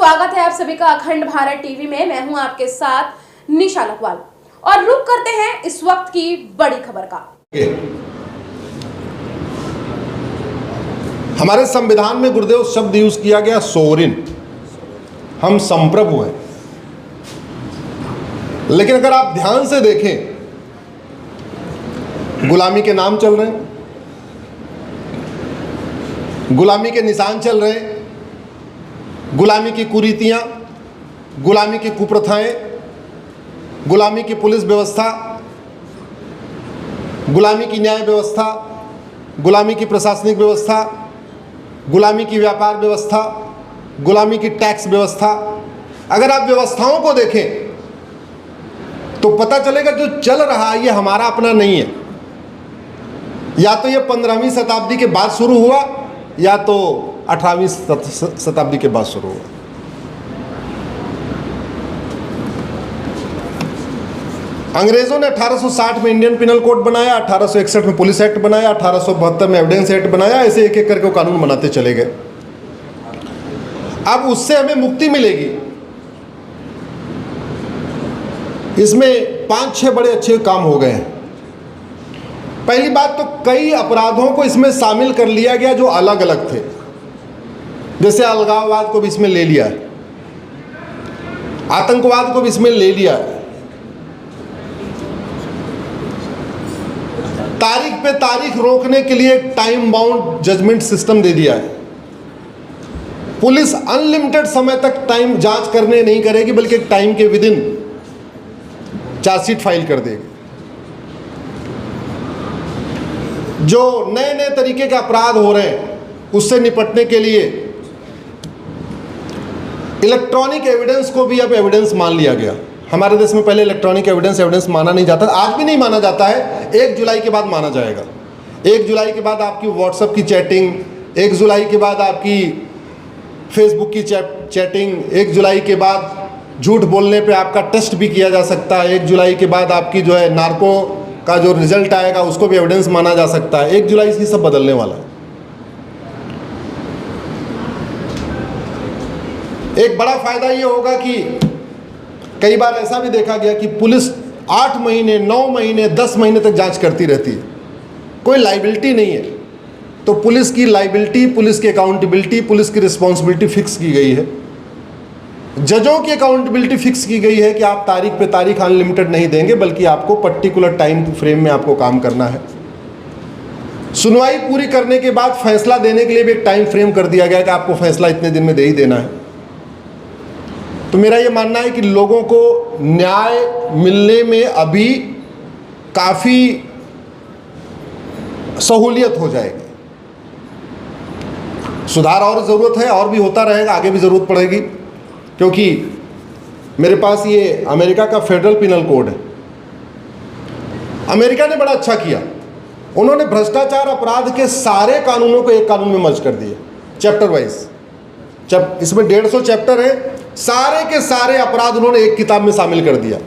स्वागत है आप सभी का अखंड भारत टीवी में। मैं हूं आपके साथ निशा लखवाल और रुक करते हैं इस वक्त की बड़ी खबर का। हमारे संविधान में गुरुदेव शब्द यूज किया गया सोवरिन, हम संप्रभु हैं। लेकिन अगर आप ध्यान से देखें, गुलामी के नाम चल रहे हैं, गुलामी के निशान चल रहे हैं, गुलामी की कुरीतियां, गुलामी की कुप्रथाएं, गुलामी की पुलिस व्यवस्था, गुलामी की न्याय व्यवस्था, गुलामी की प्रशासनिक व्यवस्था, गुलामी की व्यापार व्यवस्था, गुलामी की टैक्स व्यवस्था। अगर आप व्यवस्थाओं को देखें तो पता चलेगा जो चल रहा है ये हमारा अपना नहीं है। या तो ये 15वीं शताब्दी के बाद शुरू हुआ या तो 18वीं शताब्दी के बाद शुरू हुआ। अंग्रेजों ने 1860 में इंडियन पिनल कोड बनाया, 1861 में पुलिस एक्ट बनाया, 1872 में एविडेंस एक्ट बनाया। ऐसे एक एक करके कानून बनाते चले गए। अब उससे हमें मुक्ति मिलेगी। इसमें 5-6 बड़े अच्छे काम हो गए हैं। पहली बात तो कई अपराधों को इसमें शामिल कर लिया गया जो अलग अलग थे। जैसे अलगाववाद को भी इसमें ले लिया है, आतंकवाद को भी इसमें ले लिया है, तारीख पे तारीख रोकने के लिए टाइम बाउंड जजमेंट सिस्टम दे दिया है। पुलिस अनलिमिटेड समय तक टाइम जांच करने नहीं करेगी, बल्कि एक टाइम के विद इन चार्जशीट फाइल कर देगी। जो नए नए तरीके के अपराध हो रहे हैं उससे निपटने के लिए इलेक्ट्रॉनिक एविडेंस को भी अब एविडेंस मान लिया गया। हमारे देश में पहले इलेक्ट्रॉनिक एविडेंस माना नहीं जाता, आज भी नहीं माना जाता है। 1 जुलाई के बाद माना जाएगा। 1 जुलाई के बाद आपकी व्हाट्सएप की चैटिंग, 1 जुलाई के बाद आपकी फेसबुक की चैटिंग, 1 जुलाई के बाद झूठ बोलने पे आपका टेस्ट भी किया जा सकता है। 1 जुलाई के बाद आपकी जो है नार्को का जो रिजल्ट आएगा उसको भी एविडेंस माना जा सकता है। 1 जुलाई से सब बदलने वाला है। एक बड़ा फायदा ये होगा कि कई बार ऐसा भी देखा गया कि पुलिस 8 महीने, 9 महीने, 10 महीने तक जांच करती रहती है, कोई लाइबिलिटी नहीं है। तो पुलिस की लाइबिलिटी, पुलिस की अकाउंटेबिलिटी, पुलिस की रिस्पॉन्सिबिलिटी फिक्स की गई है। जजों की अकाउंटेबिलिटी फिक्स की गई है कि आप तारीख पे तारीख अनलिमिटेड नहीं देंगे, बल्कि आपको पर्टिकुलर टाइम फ्रेम में आपको काम करना है। सुनवाई पूरी करने के बाद फैसला देने के लिए भी एक टाइम फ्रेम कर दिया गया कि आपको फैसला इतने दिन में दे ही देना है। तो मेरा ये मानना है कि लोगों को न्याय मिलने में अभी काफ़ी सहूलियत हो जाएगी। सुधार और ज़रूरत है, और भी होता रहेगा, आगे भी ज़रूरत पड़ेगी। क्योंकि मेरे पास ये अमेरिका का फेडरल पिनल कोड है। अमेरिका ने बड़ा अच्छा किया, उन्होंने भ्रष्टाचार अपराध के सारे कानूनों को एक कानून में मर्ज कर दिए, चैप्टर वाइज। इसमें 150 चैप्टर है, सारे के सारे अपराध उन्होंने एक किताब में शामिल कर दिया।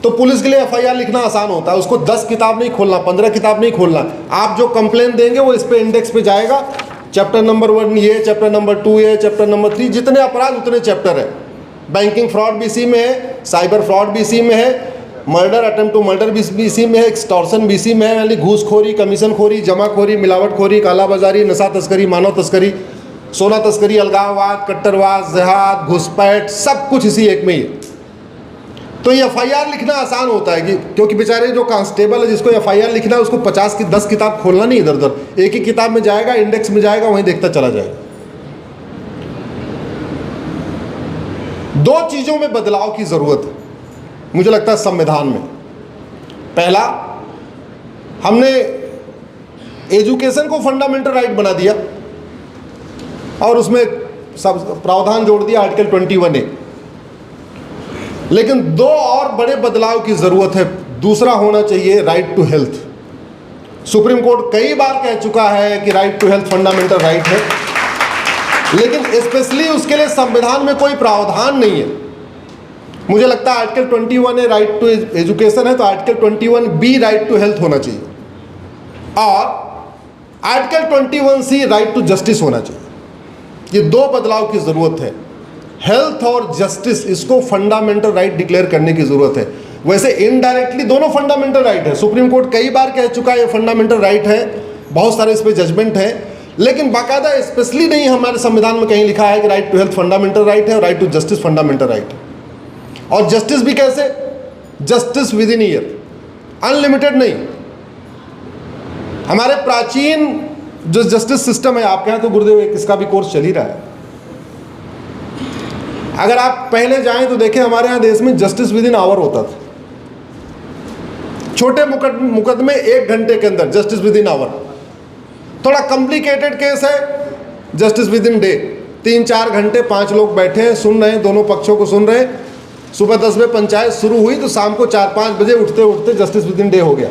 तो पुलिस के लिए एफआईआर लिखना आसान होता है, उसको 10 किताब नहीं खोलना, 15 किताब नहीं खोलना। आप जो कंप्लेन देंगे वो इस पे इंडेक्स पे जाएगा। चैप्टर नंबर 1 ये, चैप्टर नंबर 2 ये, चैप्टर नंबर 3, जितने अपराध उतने चैप्टर है। बैंकिंग फ्रॉड भी इसी में है, साइबर फ्रॉड भी इसी में है, मर्डर, अटेम्प्ट टू मर्डर भी इसी में है, एक्सटॉर्शन भी इसी में है, यानी घूसखोरी, कमीशनखोरी, जमाखोरी, मिलावटखोरी, कालाबाजारी, नशा तस्करी, मानव तस्करी, सोना तस्करी, अलगाववाद, कट्टरवाद, जिहाद, घुसपैठ, सब कुछ इसी एक में ही है। तो ये एफआईआर लिखना आसान होता है कि क्योंकि बेचारे जो कांस्टेबल है जिसको एफआईआर लिखना है उसको 50 की 10 किताब खोलना नहीं इधर उधर, एक ही किताब में जाएगा, इंडेक्स में जाएगा, वहीं देखता चला जाएगा। 2 चीज़ों में बदलाव की ज़रूरत है मुझे लगता है संविधान में। पहला, हमने एजुकेशन को फंडामेंटल राइट बना दिया और उसमें सब प्रावधान जोड़ दिया आर्टिकल 21A। लेकिन 2 और बड़े बदलाव की ज़रूरत है। दूसरा होना चाहिए right to health. Supreme Court कई बार कह चुका है कि right to health fundamental right है, लेकिन स्पेशली उसके लिए संविधान में कोई प्रावधान नहीं है। मुझे लगता है article 21A right to education है, तो article 21B right to health होना चाहिए और article 21C right to justice होना चाहिए। ये 2 बदलाव की ज़रूरत है। हेल्थ और जस्टिस, इसको फंडामेंटल राइट डिक्लेयर करने की जरूरत है। वैसे इनडायरेक्टली दोनों फंडामेंटल राइट है, सुप्रीम कोर्ट कई बार कह चुका है ये फंडामेंटल राइट है, बहुत सारे इस पे जजमेंट है, लेकिन बाकायदा स्पेशली नहीं हमारे संविधान में कहीं लिखा है कि right to health fundamental right है और right to justice fundamental right है। और जस्टिस भी कैसे? Justice within year, unlimited नहीं। हमारे प्राचीन जो जस्टिस सिस्टम है, आपके यहाँ तो गुरुदेव एक इसका भी कोर्स चल ही रहा है, अगर आप पहले जाएं तो देखें हमारे यहाँ देश में जस्टिस विद इन आवर होता था। छोटे मुकदमे 1 घंटे के अंदर जस्टिस विद इन आवर। थोड़ा कॉम्प्लिकेटेड केस है, जस्टिस विद इन डे, 3-4 घंटे 5 लोग बैठे हैं, सुन रहे हैं, दोनों पक्षों को सुन रहे हैं। सुबह 10 बजे पंचायत शुरू हुई तो शाम को 4-5 बजे उठते उठते जस्टिस विद इन डे हो गया।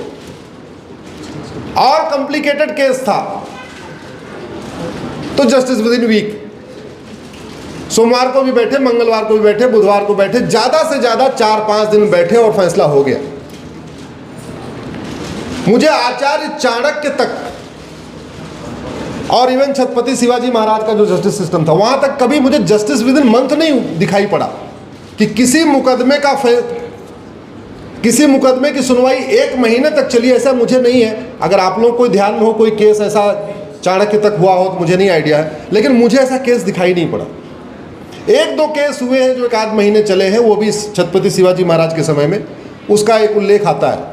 और कॉम्प्लिकेटेड केस था तो जस्टिस विद इन वीक, सोमवार को भी बैठे, मंगलवार को भी बैठे, बुधवार को बैठे, ज्यादा से ज्यादा 4-5 दिन बैठे और फैसला हो गया। मुझे आचार्य चाणक्य तक और इवन छत्रपति शिवाजी महाराज का जो जस्टिस सिस्टम था, वहां तक कभी मुझे जस्टिस विद इन मंथ नहीं दिखाई पड़ा कि किसी मुकदमे की सुनवाई 1 महीने तक चली, ऐसा मुझे नहीं है। अगर आप लोगों को कोई ध्यान में हो, कोई केस ऐसा चाणक्य तक हुआ हो तो मुझे नहीं आइडिया है, लेकिन मुझे ऐसा केस दिखाई नहीं पड़ा। 1-2 केस हुए हैं जो 1 आध महीने चले हैं, वो भी छत्रपति शिवाजी महाराज के समय में, उसका एक उल्लेख आता है।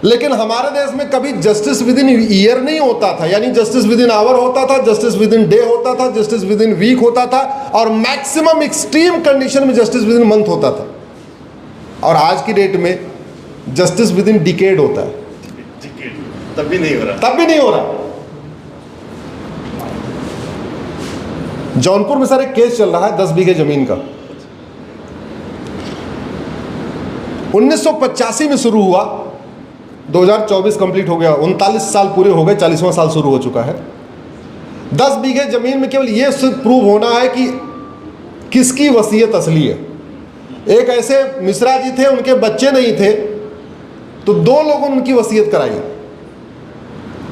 लेकिन हमारे देश में कभी जस्टिस विद इन ईयर नहीं होता था, यानी जस्टिस विद इन आवर होता था, जस्टिस विद इन डे होता था, जस्टिस विद इन वीक होता था, और मैक्सिमम एक्सट्रीम कंडीशन में जस्टिस विद इन मंथ होता था। और आज की डेट में जस्टिस विद इन डिकेड होता है, तब भी नहीं हो रहा। जौनपुर में सर एक केस चल रहा है 10 बीघे जमीन का, 1985 में शुरू हुआ, 2024 कंप्लीट हो गया, 39 साल पूरे हो गए, 40वां साल शुरू हो चुका है। 10 बीघे जमीन में केवल ये सिर्फ प्रूव होना है कि किसकी वसीयत असली है। एक ऐसे मिश्रा जी थे, उनके बच्चे नहीं थे, तो 2 लोगों ने उनकी वसीयत कराई।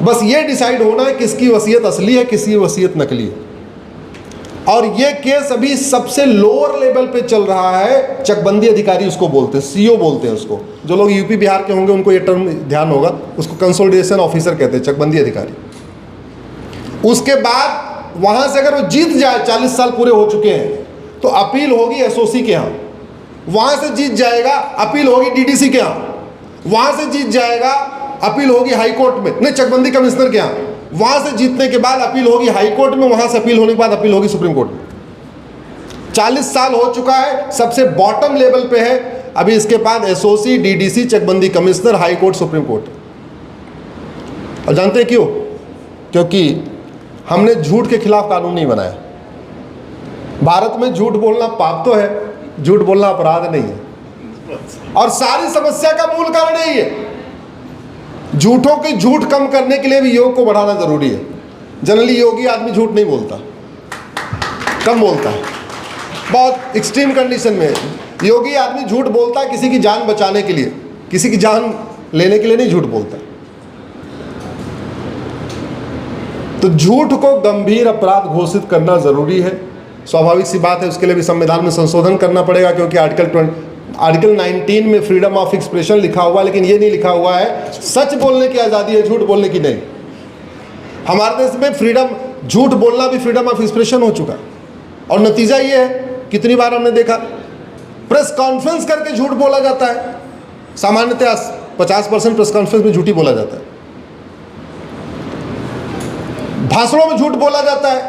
बस ये डिसाइड होना है किसकी वसीयत असली है, किसकी वसीयत नकली है। और ये केस अभी सबसे लोअर लेवल पे चल रहा है, चकबंदी अधिकारी उसको बोलते हैं, सीओ बोलते हैं उसको। जो लोग यूपी बिहार के होंगे उनको ये टर्म ध्यान होगा, उसको कंसोलिडेशन ऑफिसर कहते हैं, चकबंदी अधिकारी। उसके बाद वहां से अगर वो जीत जाए, 40 साल पूरे हो चुके हैं, तो अपील होगी एसओसी के यहाँ, वहां से जीत जाएगा, अपील होगी डीडीसी के यहाँ, वहां से जीत जाएगा, अपील होगी हाई कोर्ट में, नहीं चकबंदी कमिश्नर के यहाँ, वहां से जीतने के बाद अपील होगी हाई कोर्ट में, वहां से अपील होने के बाद अपील होगी सुप्रीम कोर्ट में। 40 साल हो चुका है, सबसे बॉटम लेवल पे है। अभी इसके बाद एसओसी, डीडीसी, चकबंदी commissioner, high court, supreme court. और जानते हैं क्यों? क्योंकि हमने झूठ के खिलाफ कानून नहीं बनाया। भारत में झूठ बोलना पाप तो है, झूठ बोलना अपराध नहीं है, और सारी समस्या का मूल कारण यही है। झूठों के झूठ कम करने के लिए भी योग को बढ़ाना जरूरी है। जनरली योगी आदमी झूठ नहीं बोलता, कम बोलता है, बहुत एक्सट्रीम कंडीशन में। योगी आदमी झूठ बोलता है किसी की जान बचाने के लिए, किसी की जान लेने के लिए नहीं झूठ बोलता। तो झूठ को गंभीर अपराध घोषित करना जरूरी है, स्वाभाविक सी बात है। उसके लिए भी संविधान में संशोधन करना पड़ेगा, क्योंकि आर्टिकल 19 में फ्रीडम ऑफ एक्सप्रेशन लिखा हुआ है, लेकिन ये नहीं लिखा हुआ है सच बोलने की आज़ादी है, झूठ बोलने की नहीं। हमारे देश में फ्रीडम, झूठ बोलना भी फ्रीडम ऑफ एक्सप्रेशन हो चुका है, और नतीजा ये है, कितनी बार हमने देखा प्रेस कॉन्फ्रेंस करके झूठ बोला जाता है। सामान्यतः 50% प्रेस कॉन्फ्रेंस में झूठी बोला जाता है, भाषणों में झूठ बोला जाता है,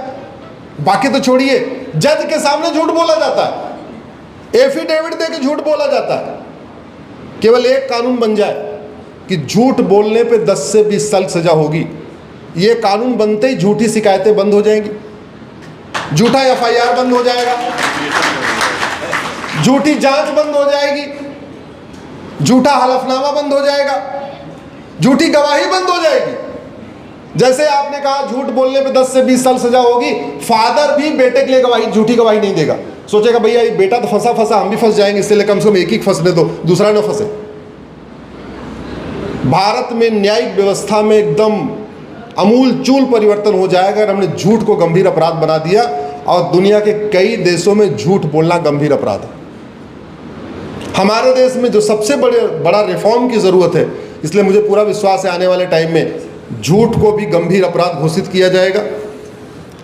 बाकी तो छोड़िए, जज के सामने झूठ बोला जाता है, एफिडेविट दे के झूठ बोला जाता है। केवल एक कानून बन जाए कि झूठ बोलने पे 10 से 20 साल सजा होगी, ये कानून बनते ही झूठी शिकायतें बंद हो जाएंगी, झूठा एफआईआर बंद हो जाएगा, झूठी जांच बंद हो जाएगी, झूठा हलफनामा बंद हो जाएगा, झूठी गवाही बंद हो जाएगी। जैसे आपने कहा झूठ बोलने पे 10 से 20 साल सजा होगी, फादर भी बेटे के लिए गवाही, झूठी गवाही नहीं देगा। सोचेगा भैया ये बेटा तो फंसा, हम भी फंस जाएंगे, इसलिए कम से कम एक ही फंसने दो, दूसरा ना फंसे। भारत में न्यायिक व्यवस्था में एकदम अमूल चूल परिवर्तन हो जाएगा अगर हमने झूठ को गंभीर अपराध बना दिया और दुनिया के कई देशों में झूठ बोलना गंभीर अपराध है। हमारे देश में जो सबसे बड़ा रिफॉर्म की ज़रूरत है, इसलिए मुझे पूरा विश्वास है आने वाले टाइम में झूठ को भी गंभीर अपराध घोषित किया जाएगा।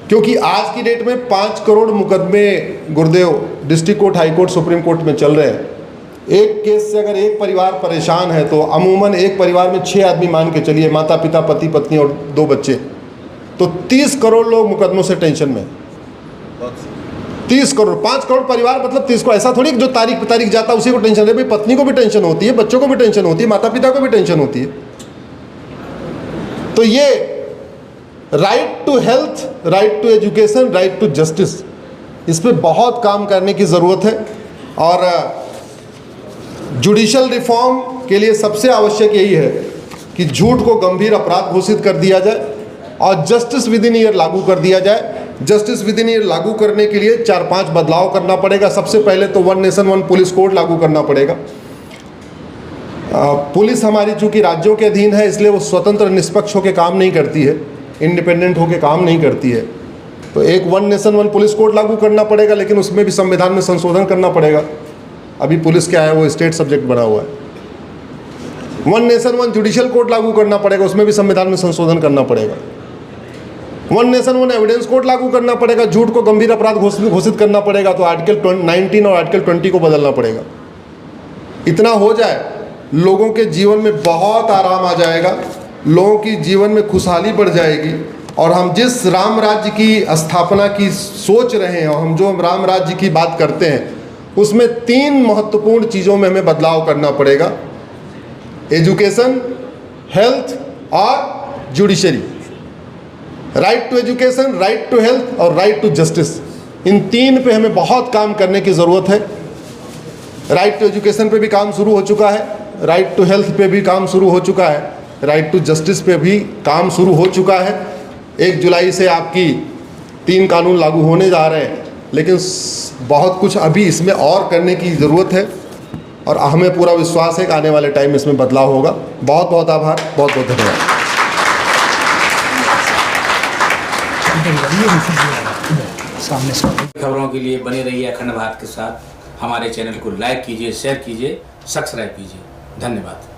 क्योंकि आज की डेट में 5 करोड़ मुकदमे गुरुदेव district court, high court, supreme court में चल रहे हैं। एक केस से अगर एक परिवार परेशान है तो अमूमन एक परिवार में 6 आदमी मान के चलिए, माता पिता, पति पत्नी और 2 बच्चे, तो 30 करोड़ लोग मुकदमों से टेंशन में। 30 करोड़, 5 करोड़ परिवार मतलब 30 को, ऐसा थोड़ी जो तारीख पे तारीख जाता है उसी को टेंशन है। भाई पत्नी को भी टेंशन होती है, बच्चों को भी टेंशन होती है, माता पिता को भी टेंशन होती है। तो ये right to health, right to education, right to justice, इस पे बहुत काम करने की ज़रूरत है। और जुडिशल रिफॉर्म के लिए सबसे आवश्यक यही है कि झूठ को गंभीर अपराध घोषित कर दिया जाए और जस्टिस विद इन ईयर लागू कर दिया जाए। जस्टिस विद इन ईयर लागू करने के लिए 4-5 बदलाव करना पड़ेगा। सबसे पहले तो 1 नेशन 1 पुलिस कोड लागू करना पड़ेगा। पुलिस हमारी चूँकि राज्यों के अधीन है, इसलिए वो स्वतंत्र निष्पक्ष होकर काम नहीं करती है, इंडिपेंडेंट होकर काम नहीं करती है। तो एक 1 नेशन 1 पुलिस कोड लागू करना पड़ेगा, लेकिन उसमें भी संविधान में संशोधन करना पड़ेगा। अभी पुलिस क्या है, वो स्टेट सब्जेक्ट बना हुआ है। 1 नेशन 1 जुडिशियल कोड लागू करना पड़ेगा, उसमें भी संविधान में संशोधन करना पड़ेगा। 1 नेशन 1 एविडेंस कोड लागू करना पड़ेगा, झूठ को गंभीर अपराध घोषित करना पड़ेगा, तो आर्टिकल 19 और आर्टिकल 20 को बदलना पड़ेगा। इतना हो जाए, लोगों के जीवन में बहुत आराम आ जाएगा, लोगों की जीवन में खुशहाली बढ़ जाएगी। और हम जिस राम राज्य की स्थापना की सोच रहे हैं और हम जो राम राज्य की बात करते हैं, उसमें 3 महत्वपूर्ण चीज़ों में हमें बदलाव करना पड़ेगा: एजुकेशन, हेल्थ और judiciary. Right to education, right to health और राइट टू जस्टिस, इन 3 पे हमें बहुत काम करने की ज़रूरत है। राइट टू एजुकेशन पे भी काम शुरू हो चुका है, राइट टू हेल्थ पे भी काम शुरू हो चुका है, राइट टू जस्टिस पे भी काम शुरू हो चुका है। 1 जुलाई से आपकी 3 कानून लागू होने जा रहे हैं, लेकिन बहुत कुछ अभी इसमें और करने की ज़रूरत है और हमें पूरा विश्वास है कि आने वाले टाइम में इसमें बदलाव होगा। बहुत बहुत आभार, बहुत बहुत धन्यवाद। खबरों के लिए बने रहिए अखंड भारत के साथ। हमारे चैनल को लाइक कीजिए, शेयर कीजिए, सब्सक्राइब कीजिए। धन्यवाद।